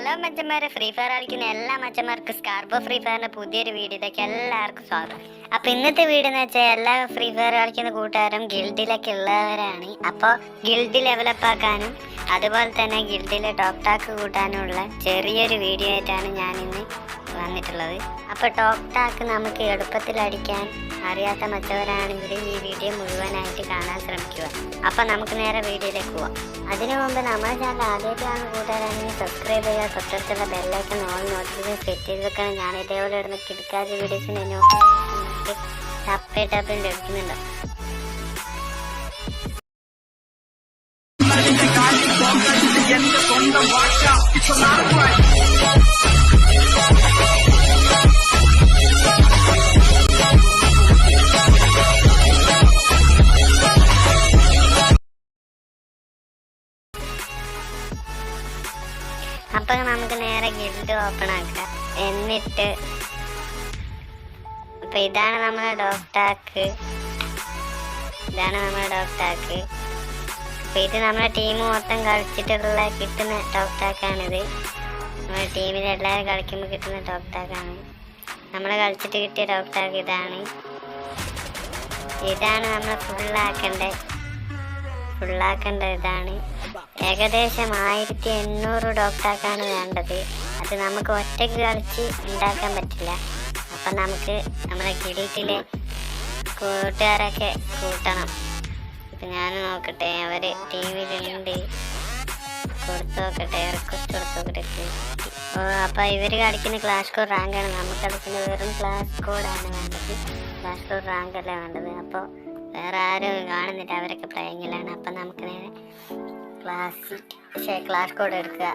Hello മച്ചന്മാരെ, free fire കളിക്കുന്ന എല്ലാ മച്ചന്മാർക്കും സ്കാർബോ ഫ്രീ ഫയറിന്റെ പുതിയൊരു വീഡിയോയിലേക്ക് എല്ലാവർക്കും സ്വാഗതം. അപ്പൊ ഇന്നത്തെ വീഡിയോ എന്ന് വെച്ചാൽ എല്ലാ ഫ്രീ ഫയർ കളിക്കുന്ന കൂട്ടുകാരും ഗിൽഡിലൊക്കെ ഉള്ളവരാണ്. അപ്പോൾ ഗിൽഡ് ലെവലപ്പ് ആക്കാനും അതുപോലെ തന്നെ ഗിൽഡിലെ ടോപ്പ് ടാക്ക് കൂട്ടാനുള്ള ചെറിയൊരു വീഡിയോ ആയിട്ടാണ് ഞാൻ ഇന്ന് വന്നിട്ടുള്ളത്. അപ്പോൾ ടോപ്പ് ടാക്ക് നമുക്ക് എളുപ്പത്തിൽ അടിക്കാൻ അറിയാത്ത മറ്റവരാണെങ്കിൽ ഈ വീഡിയോ മുഴുവനായിട്ട് കാണാൻ ശ്രമിക്കുക. അപ്പോൾ നമുക്ക് നേരെ വീഡിയോയിലേക്ക് പോവാം. അതിനു മുമ്പ് നമ്മുടെ ചാനൽ ആദ്യമായിട്ടാണ് കൂട്ടുകാരാണെങ്കിൽ സബ്സ്ക്രൈബ് ചെയ്യുക. തൊട്ടടുത്തുള്ള ബെല്ലൈക്കൺ ഓൾ നോട്ടിഫിക്കേഷൻ സെറ്റ് ചെയ്ത് വെക്കണം. ഞാൻ ഇതേപോലെ ഇടുന്ന കിടക്കാത്ത വീഡിയോസിന് നോട്ടിഫിക്കേഷൻ ടപ്പിൽ ലഭിക്കുന്നുണ്ട്. അപ്പൊ നമുക്ക് നേരെ ഗിൽഡ് ഓപ്പൺ ആക്കാം. എന്നിട്ട് അപ്പൊ ഇതാണ് നമ്മുടെ ടോപ്പ് ടാക്ക്. അപ്പൊ ഇത് നമ്മുടെ ടീം മൊത്തം കളിച്ചിട്ടുള്ള കിട്ടുന്ന ടോപ്പ് ടാക്കാണിത്. നമ്മുടെ ടീമിൽ എല്ലാവരും കളിക്കുമ്പോൾ കിട്ടുന്ന ടോപ്പ് ടാക്കാണ്. നമ്മൾ കളിച്ചിട്ട് കിട്ടിയ ടോപ്പ് ടാക്ക് ഇതാണ് നമ്മൾ ഫുള്ളാക്കേണ്ട ഇതാണ്. ഏകദേശം 1800 ടോപ്പ് ടാക്കാണ് വേണ്ടത്. അത് നമുക്ക് ഒറ്റയ്ക്ക് കളിച്ച് ഉണ്ടാക്കാൻ പറ്റില്ല. അപ്പം നമുക്ക് നമ്മുടെ ഗിൽഡിലെ കൂട്ടുകാരൊക്കെ കൂട്ടണം. ഇപ്പം ഞാൻ നോക്കട്ടെ, അവർ ടീമിലുണ്ട്, കൊടുത്തു നോക്കട്ടെ, റിക്വസ്റ്റ് കൊടുത്തു നോക്കട്ടെ. അപ്പോൾ ഇവർ കളിക്കുന്ന ക്ലാഷ് കോഡ് റാങ്കാണ്. നമുക്ക് കളിക്കുന്ന വെറും ക്ലാഷ് കോഡാണ് വേണ്ടത്, ക്ലാഷ് കോഡ് റാങ്കല്ല വേണ്ടത്. അപ്പോൾ വേറെ ആരും കാണുന്നില്ല, അവരൊക്കെ പ്ലേയിങ്ങിലാണ്. അപ്പം നമുക്ക് നേരെ ക്ലാഷ് കോഡ് എടുക്കുക.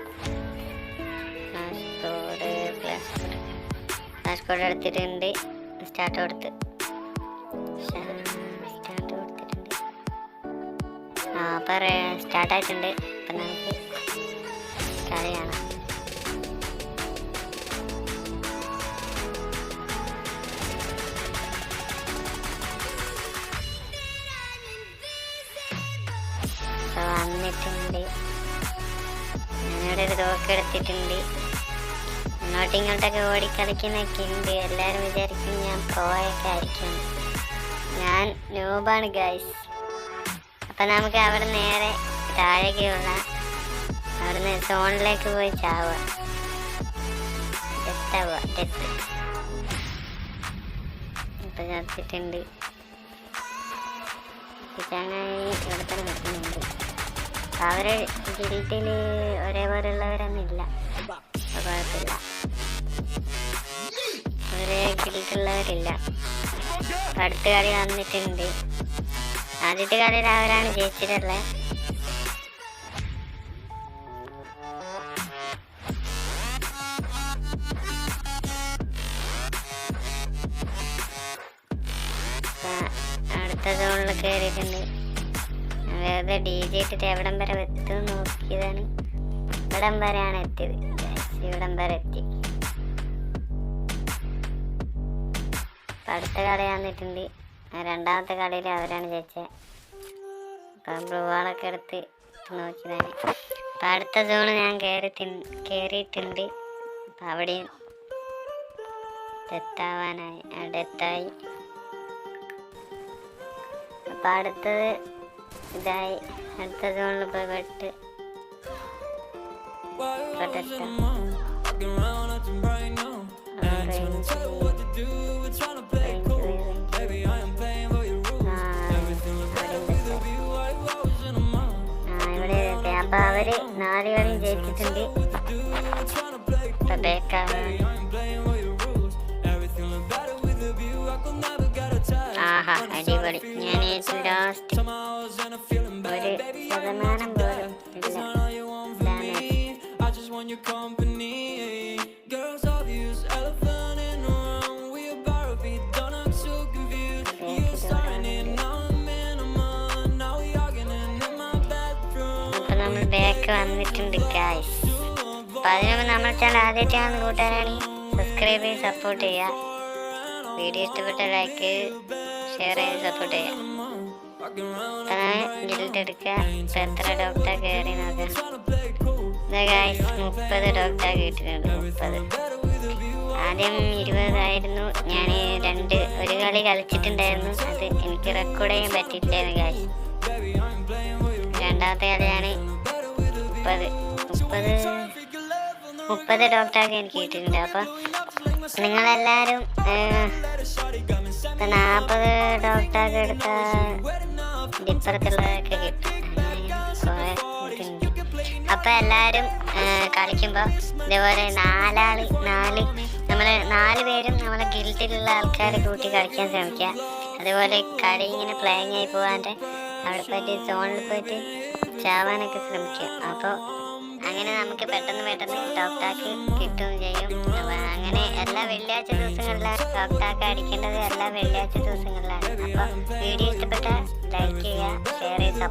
ക്ലാഷ് കോഡ് എടുത്തിട്ടുണ്ട്. സ്റ്റാർട്ട് കൊടുത്തിട്ടുണ്ട്. അപ്പം സ്റ്റാർട്ടായിട്ടുണ്ട്. അപ്പം നമുക്ക് കളി കാണാം. വന്നിട്ടുണ്ട്. ഞാനിവിടെ ഒരു തോക്കെടുത്തിട്ടുണ്ട്. അങ്ങോട്ടും ഇങ്ങോട്ടൊക്കെ ഓടിക്കളിക്കുന്നൊക്കെ ഉണ്ട്. എല്ലാവരും വിചാരിക്കും ഞാൻ പ്രോയൊക്കെ ആയിരിക്കും. ഞാൻ നൂബാണ് ഗൈസ്. അപ്പം നമുക്ക് അവിടെ നേരെ താഴേക്കുള്ള അവിടുന്ന് സോണിലേക്ക് പോയി ചാവുക. ഡെത്ത് ഇപ്പം ചത്തിട്ടുണ്ട്. ചങ്ങായി ഇവിടെ തന്നെ നിൽക്കുന്നുണ്ട്. അവര് ഗിൽഡിൽ ഒരേപോലെ ഉള്ളവരൊന്നുമില്ല, കുഴപ്പമില്ല. ഒരേ ഗിൽഡുള്ളവരില്ല. അടുത്ത കളി വന്നിട്ടുണ്ട്. ആദ്യത്തെ കളിയിൽ അവരാണ് ജയിച്ചിട്ടുള്ളത്. അടുത്ത സോണിൽ കയറിയിട്ടുണ്ട്. വെറുതെ DJ ഇട്ടിട്ട് എവിടം വരെ എത്തും നോക്കിയതാണ്. ഇവിടം വരെയാണ് എത്തിയത്. ഇവിടം വരെ എത്തി. അടുത്ത കളി വന്നിട്ടുണ്ട്. രണ്ടാമത്തെ കളിയിൽ അവരാണ് ജയിച്ചത്. അപ്പം ബ്ലൂവാളൊക്കെ എടുത്ത് നോക്കിയതാണ്. അപ്പം അടുത്ത സോണ് ഞാൻ കയറിയിട്ടുണ്ട്. അപ്പം അവിടെയും ഡെത്തായി. അപ്പം അടുത്തത് ഇതായി. അടുത്ത സോണിൽ പോയി പെട്ട് ഇവിടെ എത്തി. അപ്പൊ അവര് 4 കളിയും ജയിച്ചിട്ടുണ്ട്. ആഹാ, അടിപൊളി. ഞാൻ ഏറ്റവും ലാസ്റ്റ് 1% പോലും ഇല്ല. അപ്പൊ നമ്മൾ ബാക്ക് വന്നിട്ടുണ്ട് ഗൈസ്. അപ്പൊ അതിനുമ്പ് നമ്മൾ ചാനൽ ആദ്യമായിട്ടാണ് കൂട്ടാനാണെങ്കിൽ സബ്സ്ക്രൈബ് ചെയ്ത് സപ്പോർട്ട് ചെയ്യുക. വീഡിയോ ഇഷ്ടപ്പെട്ട ലൈക്ക് ഷെയർ ചെയ്ത് സപ്പോർട്ട് ചെയ്യാം. ഗിൽഡ് എടുക്കുക. എത്ര ഡോക്ടർ കയറി നോക്കാം. ഗൈസ് 30 ഡോക്ടർ കിട്ടിയിട്ടുണ്ട്. 30 ആദ്യം 20 ആയിരുന്നു. ഞാൻ ഒരു കളി കളിച്ചിട്ടുണ്ടായിരുന്നു, അത് എനിക്ക് റെക്കോർഡ് ചെയ്യാൻ പറ്റിയില്ലായിരുന്നു ഗൈസ്. രണ്ടാമത്തെ കളിയാണ് 30 ഡോക്ടറൊക്കെ എനിക്ക് കിട്ടിയിട്ടുണ്ട്. അപ്പോൾ നിങ്ങളെല്ലാവരും 40 ഡോക്ടറൊക്കെ എടുത്താൽ ഇപ്പുറത്തുള്ളതൊക്കെ കിട്ടും. കുറേ ഇതുണ്ട്. അപ്പോൾ എല്ലാവരും കളിക്കുമ്പോൾ ഇതേപോലെ നമ്മൾ 4 പേരും നമ്മളെ ഗിൽഡിലുള്ള ആൾക്കാരെ കൂട്ടി കളിക്കാൻ ശ്രമിക്കുക. അതുപോലെ കളി ഇങ്ങനെ പ്ലേയിങ് ആയി പോകാണ്ട് അവിടെ പോയിട്ട് സോണിൽ പോയിട്ട് ചാവാനൊക്കെ ശ്രമിക്കുക. അപ്പോൾ അങ്ങനെ നമുക്ക് പെട്ടെന്ന് ടോപ്പ് ടാക്ക് കിട്ടുകയും ചെയ്യും. അങ്ങനെ എല്ലാ വെള്ളിയാഴ്ച ദിവസങ്ങളിലാണ് ടോപ്പ് ടാക്ക് അടിക്കേണ്ടത്, എല്ലാ വെള്ളിയാഴ്ച ദിവസങ്ങളിലാണ്. അപ്പോൾ വീഡിയോ ഇഷ്ടപ്പെട്ടാൽ ലൈക്ക് ചെയ്യുക, ഷെയർ ചെയ്യുക.